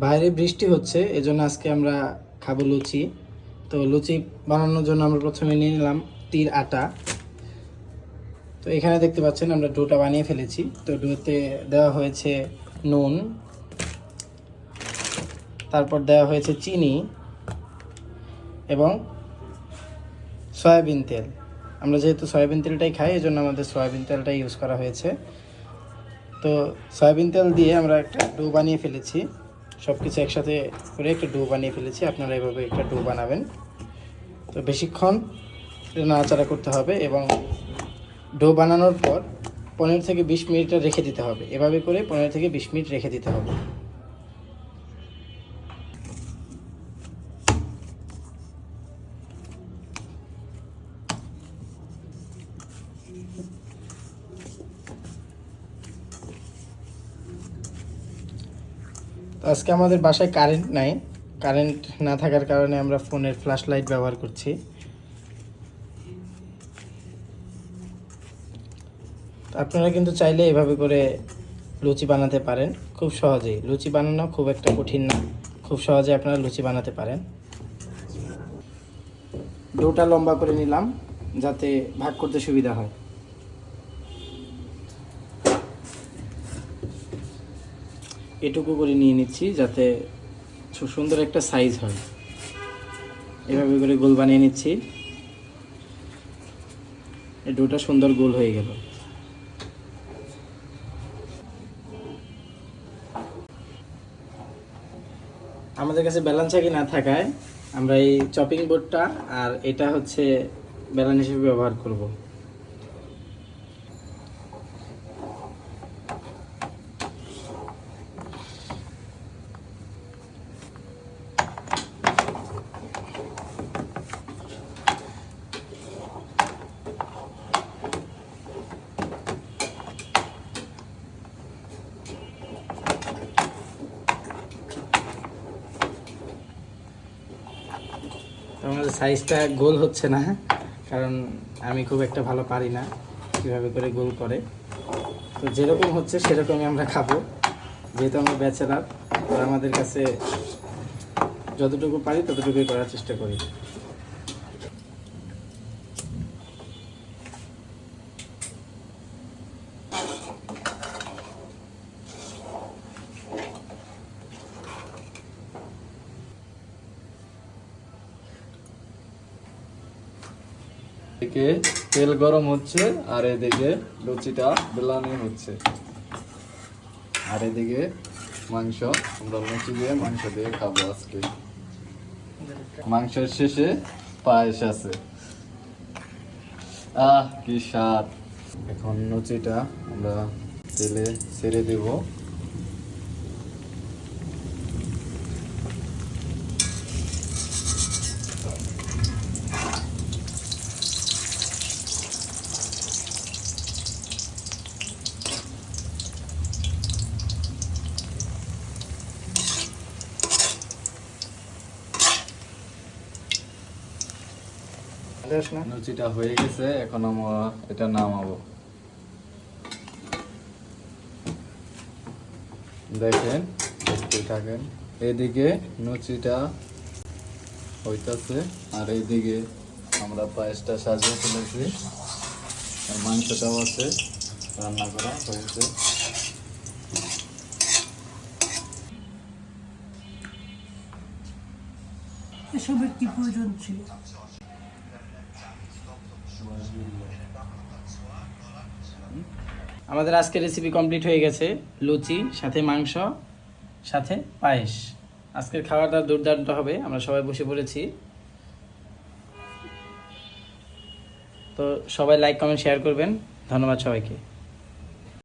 বাইরে বৃষ্টি হচ্ছে, এজন্য আজকে আমরা খাবো লুচি। তো লুচি বানানোর জন্য আমরা প্রথমে নিয়ে নিলাম তিল আটা। তো এখানে দেখতে পাচ্ছেন আমরা ডোটা বানিয়ে ফেলেছি। তো ডোতে দেওয়া হয়েছে নুন, তারপর দেওয়া হয়েছে চিনি এবং সয়াবিন তেল। আমরা যেহেতু সয়াবিন তেলটাই খাই, এই জন্য আমাদের সয়াবিন তেলটাই ইউজ করা হয়েছে। তো সয়াবিন তেল দিয়ে আমরা একটা ডো বানিয়ে ফেলেছি। সব কিছু একসাথে করে একটা ডো বানিয়ে ফেলেছি। আপনারা এভাবে একটা ডো বানাবেন। তো বেশিক্ষণ নাড়াচাড়া করতে হবে এবং ডো বানানোর পর 15 থেকে 20 মিনিট রেখে দিতে হবে। এভাবে করে 15 থেকে 20 মিনিট রেখে দিতে হবে। তো আজকে আমাদের বাসায় কারেন্ট নাই। কারেন্ট না থাকার কারণে আমরা ফোনের ফ্ল্যাশ লাইট ব্যবহার করছি। আপনারা কিন্তু চাইলে এভাবে করে লুচি বানাতে পারেন খুব সহজেই। লুচি বানানো খুব একটা কঠিন না, খুব সহজে আপনারা লুচি বানাতে পারেন। ডোটা লম্বা করে নিলাম যাতে ভাগ করতে সুবিধা হয়। এটুকু করে নিয়ে নিচ্ছি যাতে সুন্দর একটা সাইজ হয়। এভাবে করে গোল বানিয়ে নিচ্ছি। এই ডোটা সুন্দর গোল হয়ে গেল। আমাদের কাছে বেলন চাকি না থাকায় আমরা এই চপিং বোর্ডটা আর এটা হচ্ছে বেলন হিসেবে ব্যবহার করব। আমাদের সাইজটা গোল হচ্ছে না, কারণ আমি খুব একটা ভালো পারি না কীভাবে করে গোল করে। তো যেরকম হচ্ছে সেরকমই আমরা খাবো, যেহেতু আমরা ব্যাচেলার। আর আমাদের কাছে যতটুকু পারি ততটুকুই করার চেষ্টা করি। এদিকে তেল গরম হচ্ছে আর এদিকে লুচিটা বেলানি হচ্ছে, আর এদিকে মাংস। আমরা লুচি দিয়ে মাংস দিয়ে খাবো আজকে। মাংসের শেষে পায়েস আছে। কি স্বাদ! এখন লুচিটা আমরা তেলে ছেড়ে দেব। লুচিটা হয়ে গেছে, এখন আমরা এটা নামাবো। দেখেন, দেখতে থাকেন। এদিকে লুচিটা হইতাছে আর এইদিকে আমরা পায়েসটা সাজিয়ে ফেলেছি, আর মাংসটাও আছে রান্না করা হয়েছে। এসবের কি প্রয়োজন ছিল? আমাদের আজকের রেসিপি কমপ্লিট হয়ে গেছে। লুচি সাথে মাংস সাথে পায়েস। আজকের খাওয়াটা দুর্দান্ত হবে। আমরা সবাই বসে পড়েছি। তো সবাই লাইক কমেন্ট শেয়ার করবেন। ধন্যবাদ সবাইকে।